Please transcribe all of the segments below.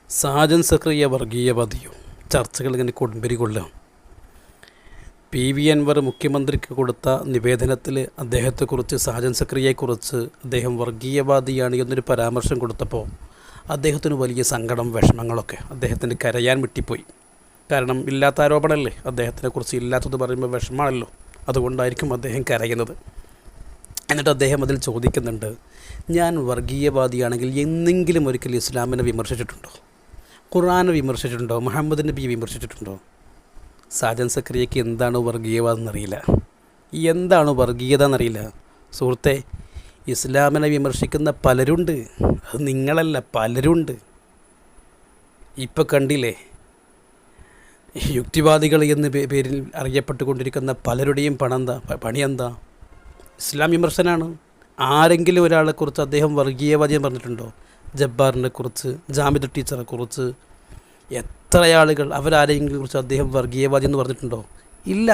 സാജൻ സക്രിയ വർഗീയവാദിയോ ചർച്ചകൾ ഇങ്ങനെ കൊടുമ്പരി കൊള്ളുക. PV അൻവർ മുഖ്യമന്ത്രിക്ക് കൊടുത്ത നിവേദനത്തിൽ അദ്ദേഹത്തെക്കുറിച്ച്, സാജൻ സക്രിയയെക്കുറിച്ച് അദ്ദേഹം വർഗീയവാദിയാണ് എന്നൊരു പരാമർശം കൊടുത്തപ്പോൾ അദ്ദേഹത്തിന് വലിയ സങ്കടം, വിഷമങ്ങളൊക്കെ, അദ്ദേഹത്തിന് കരയാൻ വിട്ടിപ്പോയി. കാരണം ഇല്ലാത്ത ആരോപണമല്ലേ, അദ്ദേഹത്തിനെക്കുറിച്ച് ഇല്ലാത്തത് പറയുമ്പോൾ വിഷമമാണല്ലോ, അതുകൊണ്ടായിരിക്കും അദ്ദേഹം കരയുന്നത്. എന്നിട്ട് അദ്ദേഹം അതിൽ ചോദിക്കുന്നുണ്ട്, ഞാൻ വർഗീയവാദിയാണെങ്കിൽ എന്നെങ്കിലും ഒരിക്കൽ ഇസ്ലാമിനെ വിമർശിച്ചിട്ടുണ്ടോ, ഖുർആനെ വിമർശിച്ചിട്ടുണ്ടോ, മുഹമ്മദ് നബിയെ വിമർശിച്ചിട്ടുണ്ടോ? സാജൻ സക്രിയയ്ക്ക് എന്താണ് വർഗീയവാദം എന്നറിയില്ല, എന്താണ് വർഗീയത എന്നറിയില്ല. സുഹൃത്തെ, ഇസ്ലാമിനെ വിമർശിക്കുന്ന പലരുണ്ട്, അത് നിങ്ങളല്ല, പലരുണ്ട്. ഇപ്പോൾ കണ്ടില്ലേ, യുക്തിവാദികൾ എന്ന പേരിൽ അറിയപ്പെട്ടുകൊണ്ടിരിക്കുന്ന പലരുടെയും പണി എന്താ? ഇസ്ലാം വിമർശനമാണ്. ആരെങ്കിലും ഒരാളെക്കുറിച്ച് അദ്ദേഹം വർഗീയവാദിയം പറഞ്ഞിട്ടുണ്ടോ? ജബ്ബാറിനെ കുറിച്ച്, ജാമിദ ടീച്ചറെ കുറിച്ച്, എത്ര ആളുകൾ, അവരാരെങ്കിലും കുറിച്ച് അദ്ദേഹം വർഗീയവാദി എന്ന് പറഞ്ഞിട്ടുണ്ടോ? ഇല്ല.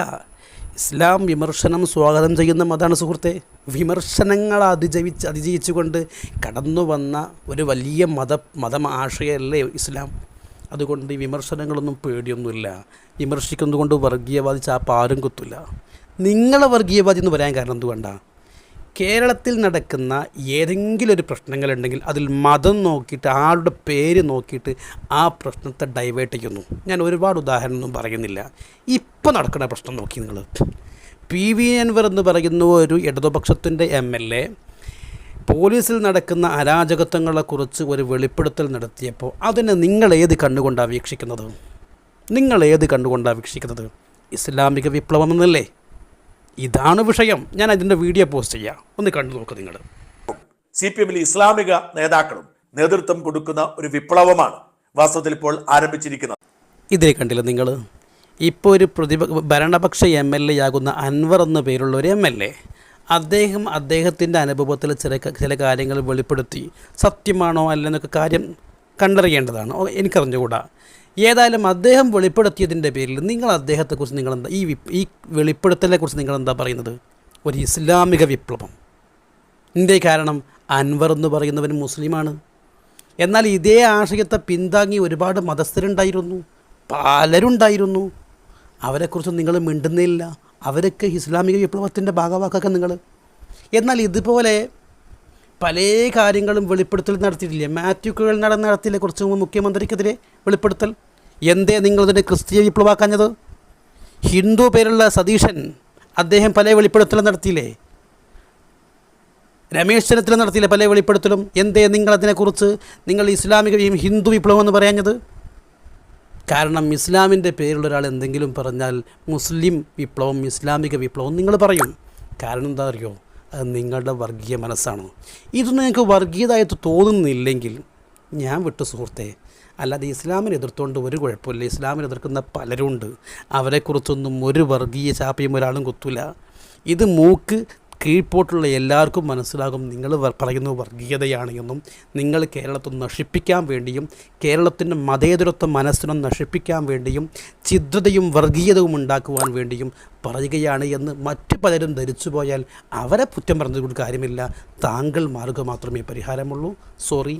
ഇസ്ലാം വിമർശനം സ്വാഗതം ചെയ്യുന്ന മതമാണ് സുഹൃത്തെ. വിമർശനങ്ങൾ അതിജീവിച്ചുകൊണ്ട് കടന്നു വന്ന ഒരു വലിയ മതം ആശയമല്ലേ ഇസ്ലാം. അതുകൊണ്ട് ഈ വിമർശനങ്ങളൊന്നും പേടിയൊന്നുമില്ല. വിമർശിക്കുന്നതുകൊണ്ട് വർഗീയവാദി ചാപ്പാരും കുത്തില്ല. നിങ്ങളെ വർഗീയവാദി എന്ന് പറയാൻ കാരണം എന്തുകൊണ്ടാണ്? കേരളത്തിൽ നടക്കുന്ന ഏതെങ്കിലും ഒരു പ്രശ്നങ്ങളുണ്ടെങ്കിൽ അതിൽ മതം നോക്കിയിട്ട്, ആളുടെ പേര് നോക്കിയിട്ട് ആ പ്രശ്നത്തെ ഡൈവേർട്ട് ചെയ്യുന്നു. ഞാൻ ഒരുപാട് ഉദാഹരണമൊന്നും പറയുന്നില്ല. ഇപ്പോൾ നടക്കുന്ന പ്രശ്നം നോക്കി നിങ്ങൾ. PV അൻവർ എന്ന് പറയുന്ന ഒരു ഇടതുപക്ഷത്തിൻ്റെ MLA പോലീസിൽ നടക്കുന്ന അരാജകത്വങ്ങളെക്കുറിച്ച് ഒരു വെളിപ്പെടുത്തൽ നടത്തിയപ്പോൾ അതിനെ നിങ്ങൾ ഏത് കണ്ണുകൊണ്ടാണ് വീക്ഷിക്കുന്നത്? ഇസ്ലാമിക വിപ്ലവം എന്നല്ലേ? ഇതാണ് വിഷയം. ഞാൻ അതിൻ്റെ വീഡിയോ പോസ്റ്റ് ചെയ്യാം, ഒന്ന് കണ്ടു നോക്ക് നിങ്ങൾ. CPM ഇസ്ലാമിക നേതാക്കളും നേതൃത്വം കൊടുക്കുന്ന ഒരു വിപ്ലവമാണ് വാസ്തവത്തിൽ ഇപ്പോൾ ആരംഭിച്ചിരിക്കുന്നത്. ഇതേ കണ്ടില്ല നിങ്ങൾ? ഇപ്പോൾ ഒരു ഭരണപക്ഷ MLA ആകുന്ന അൻവർ എന്ന പേരുള്ള ഒരു MLA, അദ്ദേഹത്തിൻ്റെ അനുഭവത്തിൽ ചില കാര്യങ്ങൾ വെളിപ്പെടുത്തി. സത്യമാണോ അല്ലെന്നൊക്കെ കാര്യം കണ്ടറിയേണ്ടതാണ്, എനിക്കറിഞ്ഞുകൂടാ. ഏതായാലും അദ്ദേഹം വെളിപ്പെടുത്തിയതിൻ്റെ പേരിൽ നിങ്ങൾ അദ്ദേഹത്തെക്കുറിച്ച് നിങ്ങളെന്താ, ഈ വെളിപ്പെടുത്തലിനെക്കുറിച്ച് നിങ്ങളെന്താ പറയുന്നത്? ഒരു ഇസ്ലാമിക വിപ്ലവം. ഇതിൻ്റെ കാരണം അൻവർ എന്ന് പറയുന്നവൻ മുസ്ലിമാണ്. എന്നാൽ ഇതേ ആശയത്തെ പിന്താങ്ങി ഒരുപാട് മതസ്ഥരുണ്ടായിരുന്നു, പലരുണ്ടായിരുന്നു. അവരെക്കുറിച്ച് നിങ്ങൾ മിണ്ടുന്നില്ല. അവരൊക്കെ ഇസ്ലാമിക വിപ്ലവത്തിൻ്റെ ഭാഗമാക്കൊക്കെ നിങ്ങൾ. എന്നാൽ ഇതുപോലെ പല കാര്യങ്ങളും വെളിപ്പെടുത്തൽ നടത്തിയിട്ടില്ലേ? മാത്യു കുഴൽനാടൻ നടത്തിയില്ലേ കുറച്ച് മുമ്പ് മുഖ്യമന്ത്രിക്കെതിരെ വെളിപ്പെടുത്തൽ? എന്തേ നിങ്ങളിതിൻ്റെ ക്രിസ്തീയ വിപ്ലവമാക്കാഞ്ഞത്? ഹിന്ദു പേരുള്ള സതീശൻ, അദ്ദേഹം പല വെളിപ്പെടുത്തലും നടത്തിയില്ലേ? രമേശ് ചെന്നിത്തല നടത്തിയില്ലേ പല വെളിപ്പെടുത്തലും? എന്തേ നിങ്ങളതിനെക്കുറിച്ച് നിങ്ങൾ ഇസ്ലാമിക ഹിന്ദു വിപ്ലവം എന്ന് പറയാഞ്ഞത്? കാരണം ഇസ്ലാമിൻ്റെ പേരുള്ള ഒരാൾ എന്തെങ്കിലും പറഞ്ഞാൽ മുസ്ലിം വിപ്ലവം, ഇസ്ലാമിക വിപ്ലവം നിങ്ങൾ പറയും. കാരണം എന്താ അറിയോ? അത് നിങ്ങളുടെ വർഗീയ മനസ്സാണ്. ഇത് നിങ്ങൾക്ക് വർഗീയതായിട്ട് തോന്നുന്നില്ലെങ്കിൽ ഞാൻ വിട്ടു സുഹൃത്തെ. അല്ലാതെ ഇസ്ലാമിനെ എതിർത്തുകൊണ്ട് ഒരു കുഴപ്പമില്ല. ഇസ്ലാമിനെ എതിർക്കുന്ന പലരുണ്ട്. അവരെക്കുറിച്ചൊന്നും ഒരു വർഗീയ ചാപ്പയും ഒരാളും കുത്തില്ല. ഇത് മൂക്ക് കീഴ്പോട്ടുള്ള എല്ലാവർക്കും മനസ്സിലാകും നിങ്ങൾ പറയുന്നത് വർഗീയതയാണ് എന്നും. നിങ്ങൾ കേരളത്തെ നശിപ്പിക്കാൻ വേണ്ടിയും കേരളത്തിൻ്റെ മതേതരത്വ മനസ്സിനെ നശിപ്പിക്കാൻ വേണ്ടിയും ഛിദ്രതയും വർഗീയതയും ഉണ്ടാക്കുവാൻ വേണ്ടിയും പറയുകയാണ് എന്ന് മറ്റു പലരും ധരിച്ചു പോയാൽ അവരെ കുറ്റം പറഞ്ഞതുകൊണ്ട് കാര്യമില്ല. താങ്കൾ മാർഗ്ഗം മാത്രമേ പരിഹാരമുള്ളൂ. സോറി.